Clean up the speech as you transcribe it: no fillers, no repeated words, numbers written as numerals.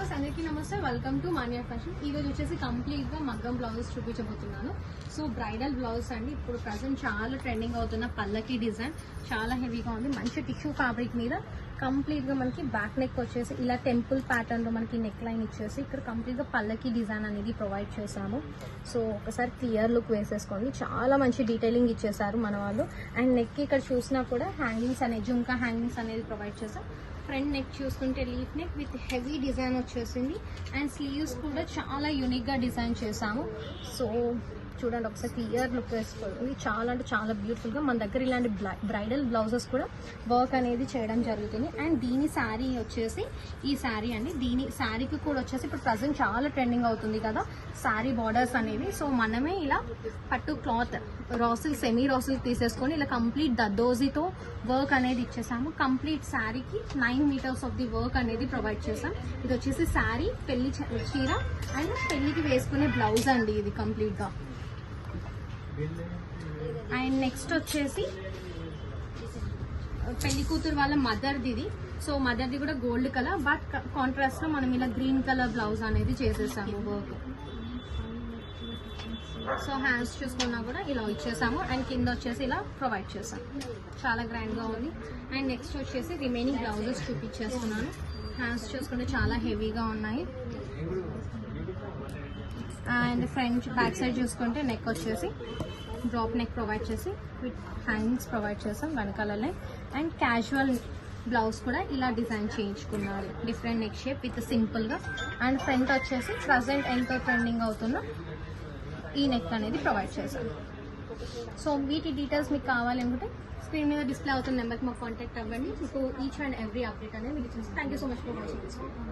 Viewers అందరికీ నమస్తే, welcome to Manya fashion. ఈ రోజు వచ్చేసి కంప్లీట్ గా మగ్గం బ్లౌజెస్ చూపించబోతున్నాను. సో బ్రైడల్ బ్లౌజ్ అండి. ఇప్పుడు ప్రజెంట్ చాలా ట్రెండింగ్ అవుతున్న పల్లకి డిజైన్ చాలా హెవీగా ఉంది. మంచి టిష్యూ ఫ్యాబ్రిక్ మీద కంప్లీట్ గా మనకి బ్యాక్ నెక్ వచ్చేసి ఇలా టెంపుల్ ప్యాటర్న్ లో మనకి నెక్ లైన్ ఇచ్చేసి ఇక్కడ కంప్లీట్ గా పల్లకి డిజైన్ అనేది ప్రొవైడ్ చేశాము. సో ఒకసారి క్లియర్ లుక్ వేసేసుకోండి. చాలా మంచి డీటెయిలింగ్ ఇచ్చేసారు మన వాళ్ళు. అండ్ నెక్ ఇక్కడ చూసినా కూడా హ్యాంగింగ్స్ అనేది జుంకా హ్యాంగింగ్స్ అనేది ప్రొవైడ్ చేసాం. ఫ్రంట్ నెక్ చూసుకుంటే leaf neck with heavy design వచ్చేసింది. అండ్ స్లీవ్స్ కూడా చాలా యూనిక్ గా డిజైన్ చేసాము. సో చూడండి ఒకసారి క్లియర్ లుక్ వేసుకోండి. చాలా అంటే చాలా బ్యూటిఫుల్ గా మన దగ్గర ఇలాంటి బ్రైడల్ బ్లౌజెస్ కూడా వర్క్ అనేది చేయడం జరుగుతుంది. అండ్ దీని శారీ వచ్చేసి ఈ శారీ అండి. దీని శారీకి కూడా వచ్చేసి ఇప్పుడు ప్రజెంట్ చాలా ట్రెండింగ్ అవుతుంది కదా శారీ బార్డర్స్ అనేవి. సో మనమే ఇలా పట్టు క్లాత్ రాసిల్ సెమీ రాసిల్ తీసేసుకొని ఇలా కంప్లీట్ దద్దోజీతో వర్క్ అనేది ఇచ్చేసాము. కంప్లీట్ శారీకి 9 మీటర్స్ ఆఫ్ ది వర్క్ అనేది ప్రొవైడ్ చేసాం. ఇది వచ్చేసి శారీ పెళ్లి చీర అండ్ పెళ్లికి వేసుకునే బ్లౌజ్ అండి ఇది కంప్లీట్ గా. అండ్ నెక్స్ట్ వచ్చేసి పెళ్లి కూతురు వాళ్ళ మదర్ది ఇది. సో మదర్ది కూడా గోల్డ్ కలర్, బట్ కాంట్రాస్ట్ లో మనం ఇలా గ్రీన్ కలర్ బ్లౌజ్ అనేది చేసేసాము వర్క్. సో హ్యాండ్స్ చూసుకున్నా కూడా ఇలా ఇచ్చేసాము. అండ్ కింద వచ్చేసి ఇలా ప్రొవైడ్ చేసాం. చాలా గ్రాండ్ గా ఉంది. అండ్ నెక్స్ట్ వచ్చేసి రిమైనింగ్ బ్లౌజెస్ చూపించేస్తున్నాను. హ్యాండ్స్ చూసుకుంటే చాలా హెవీగా ఉన్నాయి. అండ్ ఫ్రంట్ బ్యాక్ సైడ్ చూసుకుంటే నెక్ వచ్చేసి డ్రాప్ నెక్ ప్రొవైడ్ చేసి విత్ హ్యాంగింగ్స్ ప్రొవైడ్ చేసాం వెనకాలనే. అండ్ క్యాజువల్ బ్లౌజ్ కూడా ఇలా డిజైన్ చేయించుకున్నారు. Different neck shape with simple గా. అండ్ ఫ్రంట్ వచ్చేసి ప్రజెంట్ ఎంతో ట్రెండింగ్ అవుతున్న ఈ నెక్ అనేది ప్రొవైడ్ చేశాం. సో వీటి డీటెయిల్స్ మీకు కావాలనుకుంటే స్క్రీన్ మీద డిస్ప్లే అవుతున్న నెంబర్కి మాకు కాంటాక్ట్ అవ్వండి. మీకు ఈచ్ అండ్ ఎవ్రీ అప్డేట్ అనేది మీకు ఇచ్చేసి. Thank you so much for watching this video.